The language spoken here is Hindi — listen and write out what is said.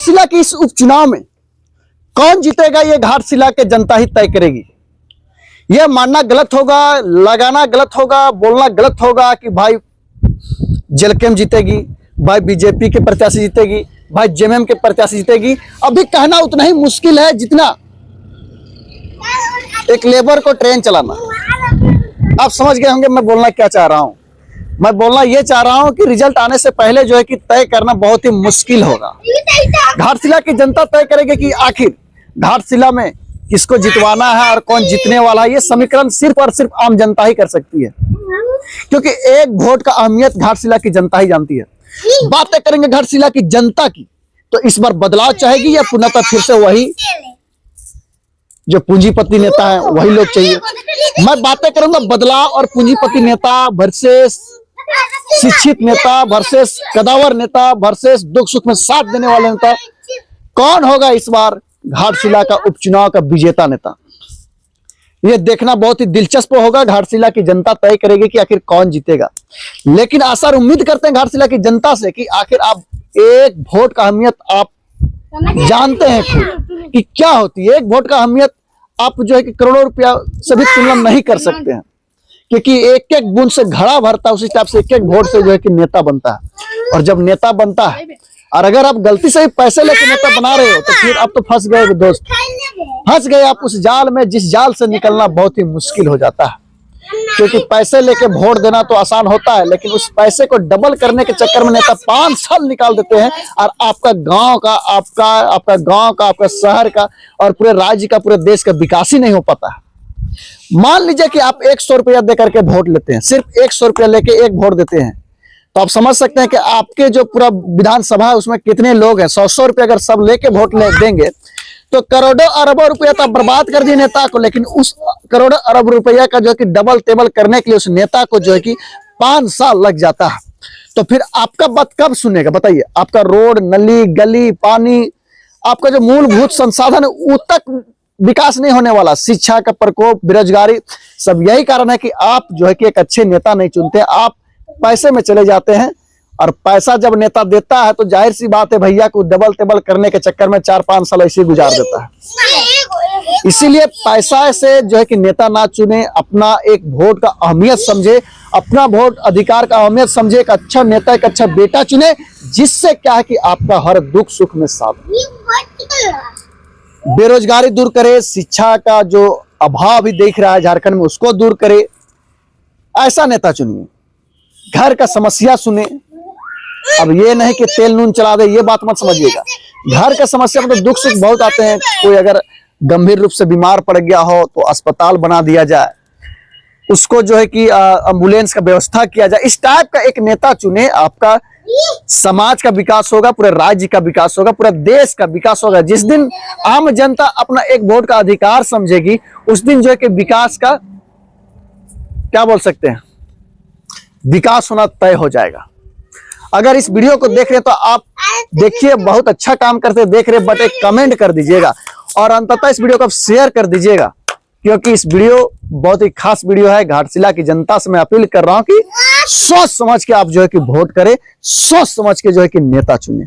घाटशिला के इस उपचुनाव में कौन जीतेगा ये घाटशिला के जनता ही तय करेगी। यह मानना गलत होगा, लगाना गलत होगा, बोलना गलत होगा कि भाई जेलकेम जीतेगी, भाई बीजेपी के प्रत्याशी जीतेगी, भाई जेएमएम के प्रत्याशी जीतेगी। अभी कहना उतना ही मुश्किल है जितना एक लेबर को ट्रेन चलाना। आप समझ गए होंगे मैं बोलना क्या चाह रहा हूं। मैं बोलना ये चाह रहा हूं कि रिजल्ट आने से पहले जो है कि तय करना बहुत ही मुश्किल होगा। घाटशिला की जनता तय करेगी कि आखिर घाटशिला में किसको जितवाना है और कौन जीतने वाला है। ये समीकरण सिर्फ और सिर्फ आम जनता ही कर सकती है, क्योंकि एक वोट का अहमियत घाटशिला की जनता ही जानती है। बातें करेंगे घाटशिला की जनता की, तो इस बार बदलाव चाहेगी या पुनः फिर से वही जो पूंजीपति नेता है वही लोग चाहिए। मैं बातें करूंगा बदलाव और पूंजीपति नेता वर्सेस शिक्षित नेता वर्सेस कदावर नेता वर्सेस दुख सुख में साथ देने वाले नेता। कौन होगा इस बार घाटशिला का उपचुनाव का विजेता नेता, यह देखना बहुत ही दिलचस्प होगा। घाटशिला की जनता तय करेगी कि आखिर कौन जीतेगा। लेकिन आशा और उम्मीद करते हैं घाटशिला की जनता से कि आखिर आप एक वोट का अहमियत आप जानते हैं खुद कि क्या होती है। एक वोट का अहमियत आप जो है कि करोड़ों रुपया से भी तुलना नहीं कर सकते हैं, क्योंकि एक एक बूंद से घड़ा भरता है, उसी टाइप से एक एक वोट से जो है कि नेता बनता है। और जब नेता बनता है और अगर आप गलती से ही पैसे लेकर नेता बना रहे हो तो फिर आप तो फंस गए दोस्त, फंस गए आप उस जाल में जिस जाल से निकलना बहुत ही मुश्किल हो जाता है। क्योंकि पैसे लेके वोट देना तो आसान होता है, लेकिन उस पैसे को डबल करने के चक्कर में नेता 5 साल निकाल देते हैं और आपका गांव का, आपका गांव का, आपका शहर का और पूरे राज्य का, पूरे देश का विकास ही नहीं हो पाता है। मान लीजिए कि आप 100 रुपया दे करके वोट लेते हैं, सिर्फ 100 रुपया लेके एक वोट देते हैं, तो आप समझ सकते हैं कि आपके जो पूरा विधानसभा है उसमें कितने लोग हैं। 100 रुपया अगर सब लेके वोट ले देंगे तो करोड़ों अरबों रुपया तो बर्बाद कर दिए नेता को, लेकिन उस करोड़ों अरब रुपया का जो है कि डबल टेबल करने के लिए उस नेता को जो है कि 5 साल लग जाता है। तो फिर आपका बात कब सुनेगा बताइए। आपका रोड, नली, गली, पानी, आपका जो मूलभूत संसाधन है वो तक विकास नहीं होने वाला। शिक्षा का प्रकोप, बेरोजगारी, सब यही कारण है कि आप जो है कि एक अच्छे नेता नहीं चुनते। आप पैसे में चले जाते हैं और पैसा जब नेता देता है तो जाहिर सी बात है भैया को डबल टेबल करने के चक्कर में 4-5 साल ऐसे गुजार देता है। इसीलिए पैसा से जो है कि नेता ना चुने, अपना एक वोट का अहमियत समझे, अपना वोट अधिकार का अहमियत समझे, एक अच्छा नेता, एक अच्छा बेटा चुने, जिससे क्या है कि आपका हर दुख सुख में साथ, बेरोजगारी दूर करे, शिक्षा का जो अभाव भी देख रहा है झारखंड में उसको दूर करे। ऐसा नेता चुनिए, घर का समस्या सुने। अब ये नहीं कि तेल नून चला दे, ये बात मत समझिएगा। घर का समस्या में तो दुख सुख बहुत आते हैं। कोई अगर गंभीर रूप से बीमार पड़ गया हो तो अस्पताल बना दिया जाए, उसको जो है कि एम्बुलेंस का व्यवस्था किया जाए। इस टाइप का एक नेता चुने, आपका समाज का विकास होगा, पूरे राज्य का विकास होगा, पूरे देश का विकास होगा। जिस दिन आम जनता अपना एक वोट का अधिकार समझेगी उस दिन जो है कि विकास का क्या बोल सकते हैं, विकास होना तय हो जाएगा। अगर इस वीडियो को देख रहे हैं तो आप देखिए बहुत अच्छा काम करते देख रहे, बट एक कमेंट कर दीजिएगा और अंततः इस वीडियो को आप शेयर कर दीजिएगा, क्योंकि इस वीडियो बहुत ही खास वीडियो है। घाटशिला की जनता से मैं अपील कर रहा हूं कि सोच समझ के आप जो है कि वोट करें, सोच समझ के जो है कि नेता चुने।